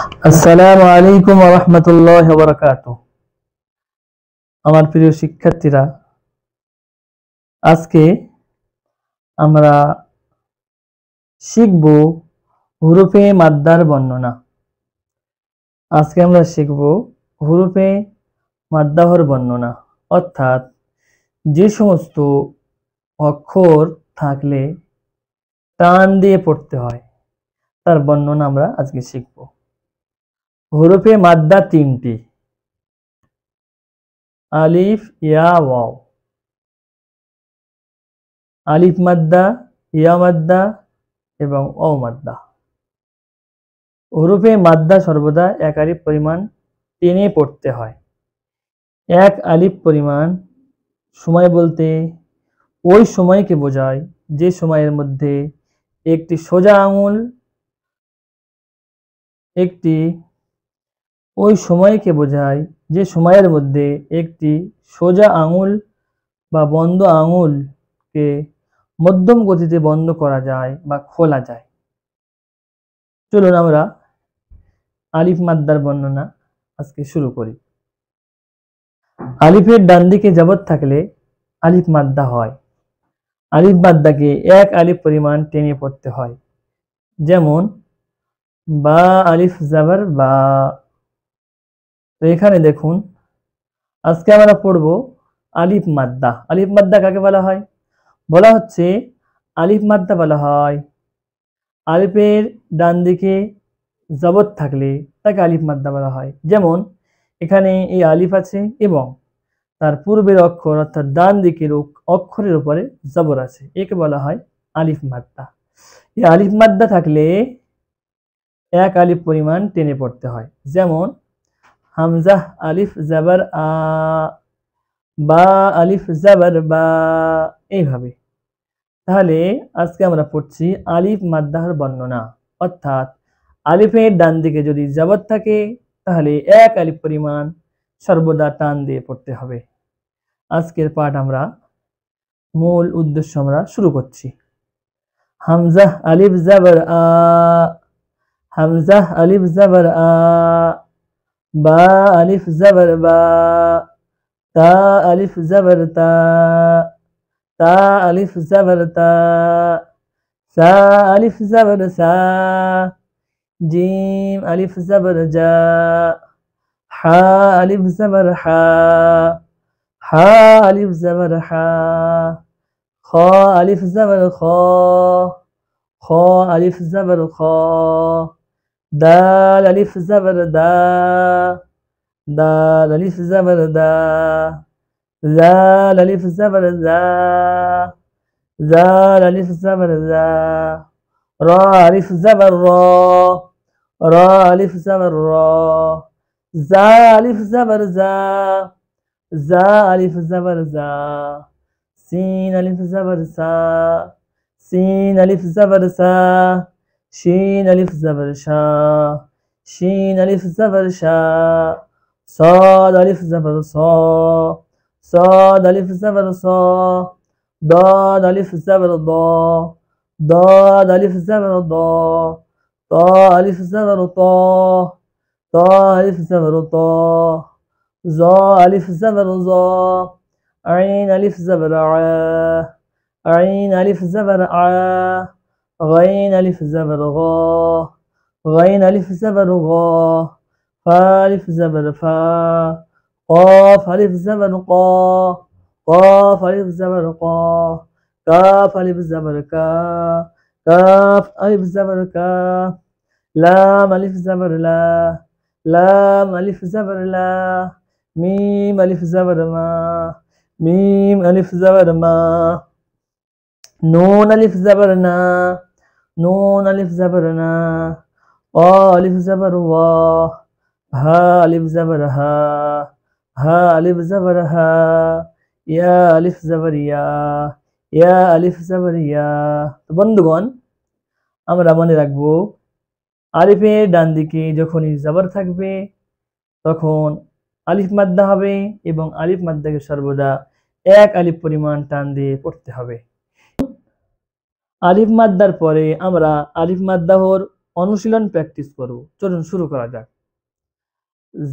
আসসালামু আলাইকুম ওয়া রাহমাতুল্লাহি ওয়া বারাকাতুহু। আমার প্রিয় শিক্ষার্থীরা, আজকে আমরা শিখব হুরুফে মাদ্দার বর্ণনা। আজকে আমরা শিখব হুরুফে মাদ্দাহর বর্ণনা, অর্থাৎ যে সমস্ত অক্ষর থাকলে টান দিয়ে পড়তে হয় তার বর্ণনা আমরা আজকে শিখব। হুরুফে মাদ্দা তিনটি: আলিফ, ইয়া, ওয়াও। আলিফ মাদ্দা, ইয়া মাদ্দা এবং অ মাদ্দা। হুরুফে মাদ্দা সর্বদা এক আলিফ পরিমাণ টেনে পড়তে হয়। এক আলিফ পরিমাণ সময় বলতে ওই সময়কে বোঝায় যে সময়ের মধ্যে একটি সোজা আঙুল ওই সময়কে বোঝায় যে সময়ের মধ্যে একটি সোজা আঙুল বা বন্ধ আঙুলকে মধ্যম গতিতে বন্ধ করা যায় বা খোলা যায়। চলুন আমরা আলিফ মাদ্দার বর্ণনা আজকে শুরু করি। আলিফের ডান দিকে জবর থাকলে আলিফ মাদ্দা হয়। আলিফ মাদ্দাকে এক আলিফ পরিমাণ টেনে পড়তে হয়। যেমন বা, আলিফ জবর বা। তো এখানে দেখুন, আজকে আমরা পড়ব আলিফ মাদ্দা। আলিফ মাদ্দা কাকে বলা হয়? বলা হচ্ছে আলিফ মাদ্দা বলা হয় আলিফের ডান দিকে জবর থাকলে তাকে আলিফ মাদ্দা বলা হয়। যেমন এখানে এই আলিফ আছে এবং তার পূর্বের অক্ষর অর্থাৎ ডান দিকের অক্ষরের উপরে জবর আছে, একে বলা হয় আলিফ মাদ্দা। এই আলিফ মাদ্দা থাকলে এক আলিফ পরিমাণ টেনে পড়তে হয়। যেমন হামজা আলিফ জবর আ, বা আলিফ জবর বা, এইভাবে। তাহলে আজকে আমরা পড়ছি আলিফ মাদ্দার বর্ণনা, অর্থাৎ আলিফের ডান দিকে যদি জবর থাকে তাহলে এক আলিফ পরিমাণ সর্বদা টান দিয়ে পড়তে হবে। আজকের পাঠ আমরা মূল উদ্দেশ্য আমরা শুরু করছি। হামজা আলিফ জবর আ, হামজা আলিফ জবর আ, বা আলিফ জবর বা, তা আলিফ জবর তা, তা আলিফ জবর তা, সা আলিফ জবর সা, জিম আলিফ জবর জা, হা আলিফ জবর হা, হা আলিফ জবর হা, খ আলিফ জবর খ, খ আলিফ জবর খ, দাল আলিফ জবর দা, দাল আলিফ জবর দা, জাল আলিফ জবর জা, জাল আলিফ জবর জা, রা আলিফ জবর র, রা আলিফ জবর র, জা আলিফ জবর জা, জা আলিফ জবর জা, সিন আলিফ জবর সা, সিন আলিফ জবর সা, শিন আলিফ জবর শা, শিন আলিফ জবর শা, صاد আলিফ জবর স, صاد আলিফ জবর স, ضاد আলিফ জবর দ, ضاد আলিফ জবর দ, ত আলিফ জবর ত, ত আলিফ জবর ত, জ আলিফ জবর জ, আইন আলিফ জবর আ, আইন আলিফ জবর আ, غين ألف زبر غا، غين ألف زبر غا، فا ألف زبر فا، قاف ألف زبر قا، قاف ألف زبر قا، كاف ألف زبر كا، كاف ألف زبر كا، لام ألف زبر لا، لام ألف زبر لا، ميم ألف زبر ما، ميم ألف زبر ما، نون ألف زبر نا، نون ألف زبر نا، ألف زبر وا، ها ألف زبر ها، ها ألف زبر ها، يا ألف زبر يا، يا ألف زبر يا। তো বন্ধুগণ, আমরা মনে রাখবো আলিফের ডান দিকে যখনই জবর থাকবে তখন আলিফ মাদ্দা হবে এবং আলিফ মাদ্দাকে সর্বদা এক আলিফ পরিমাণ টান দিয়ে পড়তে হবে। আলিফ মাদ্দার পরে আমরা আলিফ মাদ্দাহর অনুশীলন প্র্যাকটিস করব। চলুন শুরু করা যাক।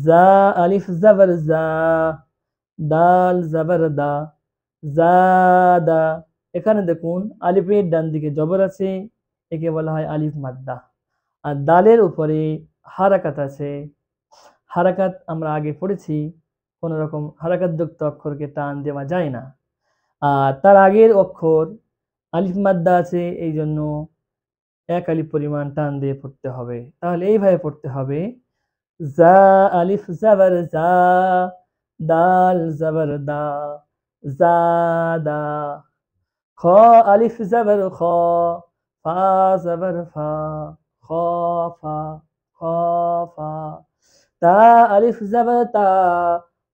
জা আলিফ জাবার জা, দাল জাবার দা, জাদা। এখানে দেখুন আলিফের ডান দিকে জবর আছে, একে বলা হয় আলিফ মাদ্দা। আর দালের উপরে হারাকাত আছে। হারাকাত আমরা আগে পড়েছি, কোন রকম হারাকাত যুক্ত অক্ষরকে টান দেওয়া যায় না। আর তার আগের অক্ষর আলিফ মাদ্দা আছে, এই জন্য এক আলিফ পরিমাণ টান দিয়ে পড়তে হবে। তাহলে এইভাবে পড়তে হবে, জা আলিফ জাবার জা, দাল জাবার দা, জাদা। খ আলিফ জাবার খ, ফা জাবার ফা, খফা, খফা। তা আলিফ জাবার তা,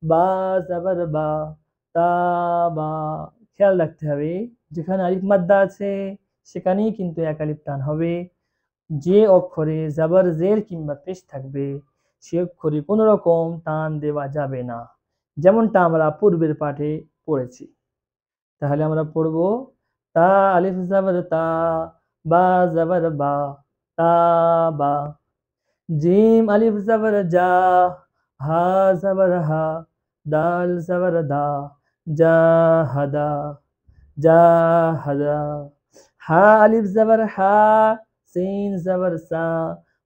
বা জাবার বা, তাবা। খেয়াল রাখতে হবে, যেখানে আলিফ মাদ্দা আছে সেখানেই কিন্তু এক আলিফ টান হবে। যে অক্ষরে জাবার জের কিংবা পেশ থাকবে সে অক্ষরে কোনো রকম টান দেওয়া যাবে না, যেমনটা আমরা পূর্বের পাঠে পড়েছি। তাহলে আমরা পড়ব, তা আলিফ জাবার তা, বা জাবার বা, তা বা। জিম আলিফ জাবার জা, হা জাবার হা, দাল জাবার দা, জাহাদা, জাহাদা। হা আলিফ জাবার হা, সিন জাবার সা,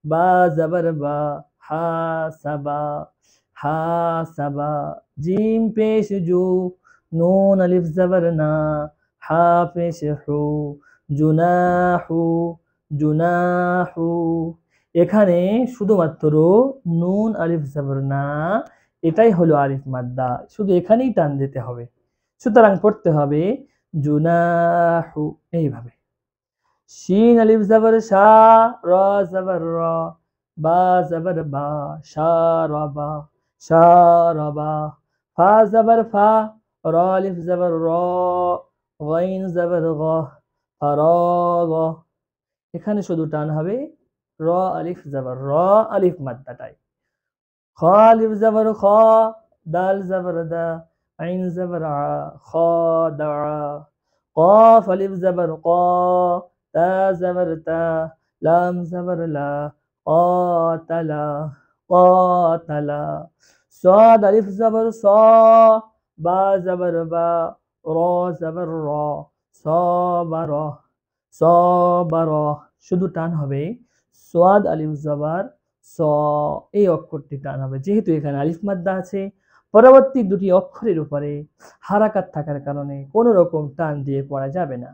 বা জাবার বা, হা সাবা, হা সাবা। জিম পেশ জু, নুন আলিফ জাবার না, হা পেশ হু, জুনাহু, জুনাহু। এখানে শুধুমাত্র নুন আলিফ জাবার না, এটাই হলো আলিফ মাদ্দা, শুধু এখানেই টান দিতে হবে। সুতরাং পড়তে হবে জুনাহু, এইভাবে। শিন আলিফ জাবার শা, র জাবার র, বা জাবার বা, শারাবা, শারাবা। ফা জাবার ফা, র আলিফ জাবার র, গাইন জাবার গ, ফারাগ। এখানে শুধু টান হবে র আলিফ জাবার র, আলিফ মাদ্দাটাই। খ আলিফ জাবার খ, দাল জাবার দা, আইন জাবার আ, খাদা। কফ আলিফ জাবার ক, তা জাবার তা, লাম জাবার লা, কাতালা, কাতালা। صاد আলিফ জাবার স, বা জাবার বা, র জাবার র, সবার, সবার। শুধু টান হবে সোয়াদ আলিফ জাবার স, এই অক্ষরটি টান হবে। যেহেতু এখানে আলিফ মাদ্দা আছে, পরবর্তী দুটি অক্ষরের উপরে হারাকাত থাকার কারণে কোনো রকম টান দিয়ে পড়া যাবে না।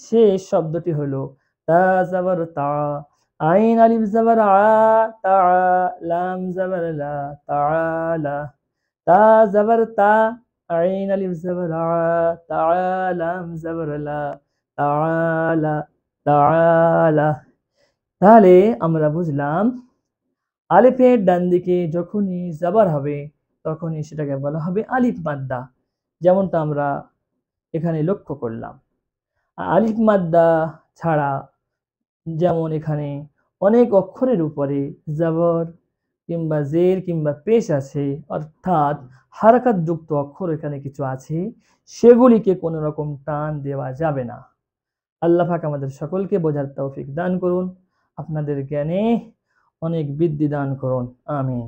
শেষ শব্দটি হলো তা জাবার তা, আইন আলিফ জাবার আ, তা, লাম জাবার লা, তাআলা। তা জাবার তা, আইন আলিফ জাবার আ, তা, লাম জাবার লা, তাআলা, তাআলা। তাহলে আমরা বুঝলাম, আলিফের ডান দিকে যখনই জাবার হবে তখনই সেটাকে বলা হবে আলিফ মাদ্দা, যেমনটা আমরা এখানে লক্ষ্য করলাম। আলিফ মাদ্দা ছাড়া যেমন এখানে অনেক অক্ষরের উপরে জাবর কিংবা জের কিংবা পেশ আছে, অর্থাৎ হারাকাত যুক্ত অক্ষর এখানে কিছু আছে, সেগুলিকে কোনো রকম টান দেওয়া যাবে না। আল্লাহ পাক আমাদের সকলকে বোঝার তৌফিক দান করুন, আপনাদের জ্ঞানে অনেক বৃদ্ধি দান করুন, আমিন।